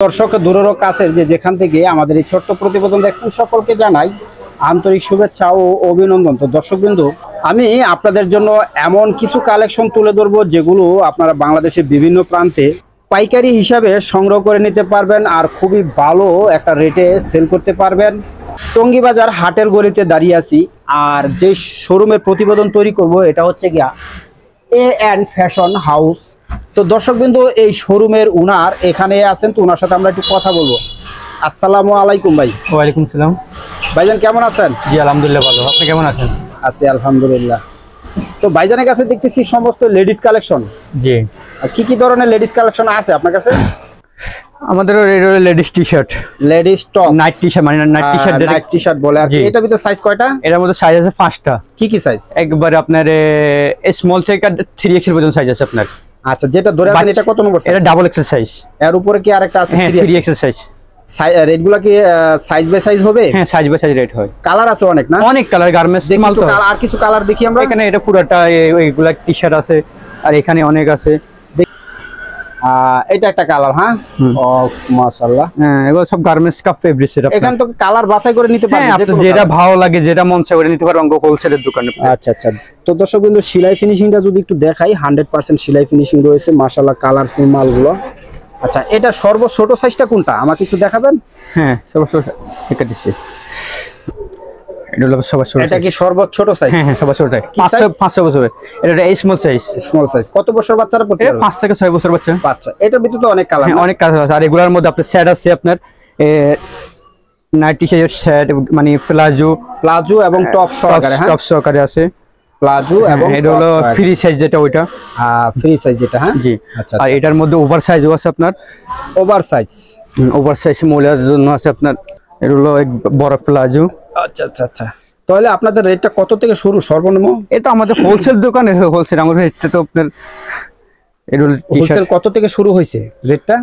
দর্শক দূরের কাছের যেখান থেকে আমাদের এই ছোট্ট প্রতিবেদন দেখছেন সকলকে জানাই আন্তরিক শুভেচ্ছা ও অভিনন্দন। তো দর্শকবৃন্দ, আমি আপনাদের জন্য এমন কিছু কালেকশন তুলে ধরবো যেগুলো আপনারা বাংলাদেশের বিভিন্ন প্রান্তে পাইকারি হিসাবে সংগ্রহ করে নিতে পারবেন আর খুবই ভালো একটা রেটে সেল করতে পারবেন। টঙ্গী বাজার হাটের গলিতে দাঁড়িয়ে আছি আর যে শোরুমের প্রতিবেদন তৈরি করব এটা হচ্ছে গিয়া এ&, ফ্যাশন হাউস। তো দর্শকবৃন্দ, এই শোরুমের উনার এখানে আছেন, তো ওনার সাথে আমরা একটু কথা বলবো। আসসালামু আলাইকুম ভাই। ওয়ালাইকুম সালাম। ভাইজান কেমন আছেন? জি আলহামদুলিল্লাহ ভালো, আপনি কেমন আছেন? আছি আলহামদুলিল্লাহ। তো ভাইজানের কাছে দেখতেছি সমস্ত লেডিস কালেকশন। জি, কি কি ধরনের লেডিস কালেকশন আছে আপনার কাছে? আমাদের ladies T shirt, ladies top, night T shirt, মানে নাইট টি শার্ট বলে। আর এটার ভিতরে সাইজ কয়টা? এটার মধ্যে সাইজ আছে 5টা। কি কি সাইজ? একবারে আপনার স্মল থেকে 3XL পর্যন্ত সাইজ আছে আপনার। আচ্ছা, যেটা ধরে আছেন এটা কত নম্বর সাইজ? এটা ডাবল এক্সেল সাইজ। এর উপরে কি আরেকটা আছে? হ্যাঁ, 3XL সাইজ। রেটগুলো কি সাইজ বাই সাইজ হবে? হ্যাঁ, সাইজ বাই সাইজ রেট হয়। কালার আছে অনেক না? অনেক কালার, গার্মেন্টস মাল তো। আর কিছু কালার দেখি আমরা। এখানে এটা পুরোটা এইগুলা টি শার্ট আছে আর এখানে অনেক আছে। এটা একটা কালার। হ্যাঁ, ও মাশাআল্লাহ। হ্যাঁ, এগুলো সব গার্মেন্টস কাপ ফেব্রিক্স এর। এখান তো কালার বাছাই করে নিতে পারবেন, আপনি যেটা ভালো লাগে, যেটা মন চায় করে নিতে পারবেন অঙ্গ হোলসেলের দোকানে। আচ্ছা আচ্ছা। তো দর্শকবৃন্দ, সেলাই ফিনিশিংটা যদি একটু দেখাই, 100% সেলাই ফিনিশিং রয়েছে মাশাআল্লাহ, কালারফুল মালগুলো। আচ্ছা, এটা সর্বছোট সাইজটা কোনটা আমাকে একটু দেখাবেন? হ্যাঁ, সর্বছোট এটা দিচ্ছি। এটা হলো সর্বছোট। এটা কি সর্বছোট সাইজ? হ্যাঁ হ্যাঁ, সর্বছোটটাই 500 বছরের। এটা স্মল সাইজ। স্মল সাইজ কত বছর বাচ্চারা পড়তে পারবে? 5 থেকে 6 বছর বাচ্চা। বাচ্চা। এটার ভিতরে তো অনেক কালার। হ্যাঁ, অনেক কালার আছে। আর এগুলোর মধ্যে আপনার সেট আছে, আপনার নাইট টি শার্টের সেট, মানে প্লাজো এবং টপ সহকারে। হ্যাঁ, টপ সহকারে আছে প্লাজো এবং এটা হলো ফ্রি সাইজ, যেটা ওইটা ফ্রি সাইজ যেটা। হ্যাঁ জি। আর এটার মধ্যে ওভার সাইজও আছে আপনার। ওভার সাইজ মহিলাদের জন্য আছে আপনার। এটা হলো এক বড় প্লাজো। আচ্ছা আচ্ছা আচ্ছা। তাহলে আপনাদের রেটটা কত থেকে শুরু সর্বনিম্ন? এটা আমাদের হোলসেল দোকানে, হোলসেল আমাদের রেটটা তো আপনার হোলসেল কত থেকে শুরু হয়েছে রেটটা?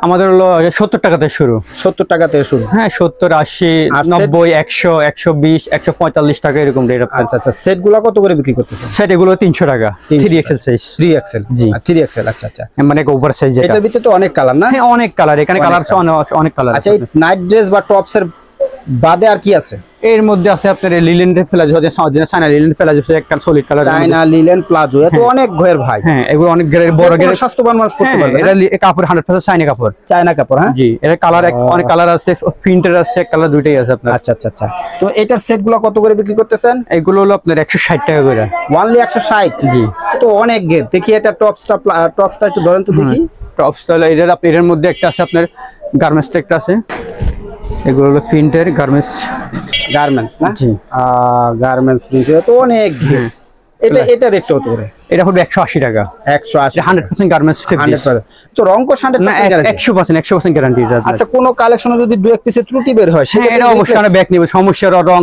আমাদের হলো 70 টাকা থেকে শুরু। 70 টাকা থেকে শুরু। হ্যাঁ, 70, 80, 90, 100, 120, 145 টাকা এরকম রেট। আচ্ছা আচ্ছা। সেটগুলো কত করে বিক্রি করতেছেন? সেট এগুলো 300 টাকা। 3XL size. 3XL। জি, 3XL। আচ্ছা আচ্ছা। মানে ওভার সাইজ। এটার ভিতরে তো অনেক কালার না? হ্যাঁ, অনেক কালার। এখানে কালার অনেক কালার। আচ্ছা, এই নাইট ড্রেস বা টপসের বাদে আর কি আছে? এর মধ্যে আছে আপনার linen palazzo, China linen palazzo, একটা solid colour. China linen palazzo, এত অনেক ঘের ভাই। হ্যাঁ, এগুলো অনেক ঘের, বড় ঘের, স্বাস্থ্যবান মানুষ পড়তে পারবে। এটা কাপড় 100% চায়না কাপড়। চায়না কাপড়। হ্যাঁ জি। এর কালার অনেক কালার আছে, প্রিন্টার আছে, কালার দুইটাই আছে আপনার। আচ্ছা আচ্ছা আচ্ছা। তো এটার সেটগুলো কত করে বিক্রি করতেছেন? এগুলো হলো আপনার 160 টাকা করে। ওনলি 160? জি। তো অনেক ঘের। দেখি এটা টপসটা একটু ধরেন তো দেখি। টপসটা এর মধ্যে একটা আছে আপনার গার্মেন্টস, একটা আছে। এগুলো হলো প্রিন্টের গার্মেন্টস না? জি। গার্মেন্টস প্রিন্টের তো অনেক ঘের। এটা রেট কত করে? এটা হবে 180 টাকা। 180। 100% গার্মেন্টস। 100%। তো রংকশ 100% গ্যারান্টি? 100% গ্যারান্টি আছে। আচ্ছা, কোন কালেকশনে যদি দুই এক পিসের ত্রুটি বের হয় সেটা এটা অবশ্যই আমরা ব্যাক নিব, সমস্যার রং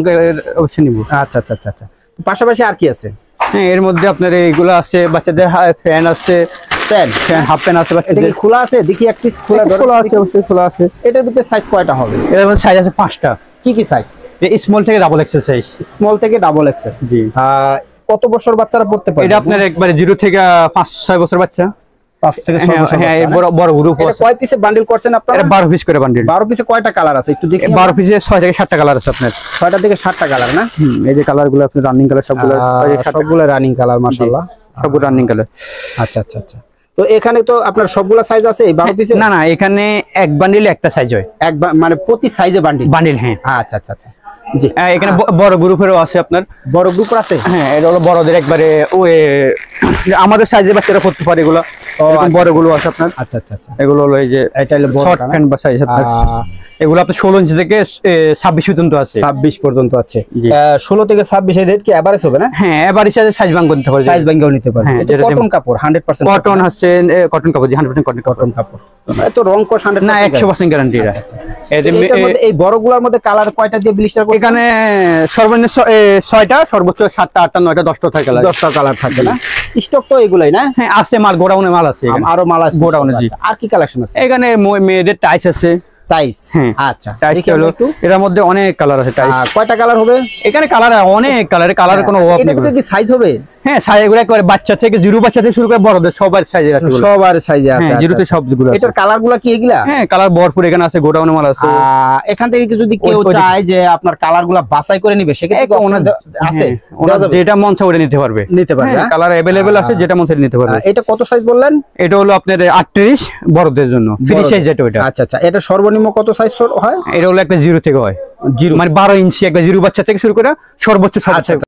অবশ্যই নিব। আচ্ছা আচ্ছা আচ্ছা। পাশাপাশি আর কি আছে? হ্যাঁ, এর মধ্যে আপনার এইগুলো আছে, বাচ্চাদের ফ্যান আছে, হাফ প্যান্ট আছে। এটা কি খোলা আছে? দেখি এক পিস খোলা আছে, অবশ্যই খোলা আছে। এটার ভিতরে সাইজ কয়টা হবে? এর মধ্যে সাইজ আছে 5টা। কি কি সাইজ? স্মল থেকে ডাবল এক্সেল সাইজ। স্মল থেকে ডাবল এক্সেল। জি। কত বছর বাচ্চারা পড়তে পারে? এটা আপনার একবারে 0 থেকে 5-6 বছর বাচ্চা। 5 থেকে 6 বছর। হ্যাঁ, বড় গ্রুপ। এটা কয় পিসে বান্ডিল করছেন আপনারা? এটা 12 পিস করে বান্ডিল। 12 পিসে কয়টা কালার আছে একটু দেখি। 12 পিসে 6 থেকে 7টা কালার আছে আপনার। 6টা থেকে 7টা কালার না? এই যে কালারগুলো আপনার রানিং কালার, সবগুলো রানিং কালার মাশাআল্লাহ, সবগুলো রানিং কালার। আচ্ছা আচ্ছা আচ্ছা। তো এখানে তো আপনার সবগুলা সাইজ আছে এই 12 পিসে? না না, এখানে এক বান্ডিলে একটা সাইজ হয়। মানে প্রতি সাইজে বান্ডিল। হ্যাঁ। আচ্ছা আচ্ছা আচ্ছা। জি। এখানে বড় গ্রুপেরও আছে আপনার। বড় গ্রুপ আছে? হ্যাঁ, এটা হলো বড়দের একবারে আমাদের সাইজে বাচ্চারা পড়তে পারে এগুলো। বড় গুলো আছে আপনার। আচ্ছা আচ্ছা আচ্ছা। এগুলো হলো এই যে এটা হলো শর্ট প্যান্ট বা সাইজ আপনার। এগুলো আপনার 16 ইঞ্চি থেকে 26 পর্যন্ত আছে। 26 পর্যন্ত আছে। 16 থেকে 26 এর রেট কি এভারেজ হবে না? হ্যাঁ, এভারেজ সাইজ ভাঙ করতে পারবে, সাইজ ভাঙাও নিতে পারবে। এটা কটন কাপড় 100%। কটন আছে, কটন কাপড়, 100% কটন কাপড়। এত রং কো 100% না, 100% গ্যারান্টি এটা। এই বড়গুলোর মধ্যে কালার কয়টা দিয়ে ব্লিস্টার করছেন? এখানে সর্বনিম্ন 6টা, সর্বোচ্চ 7টা, 8টা, 9টা, 10টা থাকে। 10টা কালার থাকে না? স্টক তো এগুলাই না? হ্যাঁ, আছে মাল, গোডাউনে মাল আছে, আরো মাল আছে গোডাউনে। জি। আর কি কালেকশন আছে? এখানে মেয়েদের টাইস আছে, টাইস, হ্যাঁ আচ্ছা টাইস দেখি হলো আমরা একটু। এর মধ্যে অনেক কালার আছে টাইস। কয়টা কালার হবে এখানে কালার অনেক কালারের কোনো অভাব এটা নেই। কি সাইজ হবে? হ্যাঁ সাইজ এগুলো একবারে বাচ্চা থেকে জিরো বাচ্চা থেকে শুরু করে বড়দের সবার সাইজে আছে এগুলো। সবার সাইজে আছে, হ্যাঁ জিরোতে সবগুলো আছে। এটার কালার গুলা কি এগুলা? হ্যাঁ কালার ভরপুর এখানে আছে, গোডাউনে মাল আছে। এখান থেকে কি যদি কেউ চায় যে আপনার কালার গুলা বাছাই করে নিবে সেক্ষেত্রে কি option আছে? ওনার যেটা মন চায় ওটা নিতে পারবে, নিতে পারবে, হ্যাঁ কালার अवेलेबल আছে, যেটা মন চায় নিতে পারবে। এটা কত সাইজ বললেন? এটা হলো আপনার 38 বড়দের জন্য ফ্রি সাইজ যেটা ওটা। আচ্ছা আচ্ছা, এটা সর্বনিম্ন কত সাইজ হয়? এটা হলো একটা জিরো থেকে হয়, জিরো মানে 12 ইঞ্চি একটা জিরো বাচ্চা থেকে শুরু করে সর্বোচ্চ 7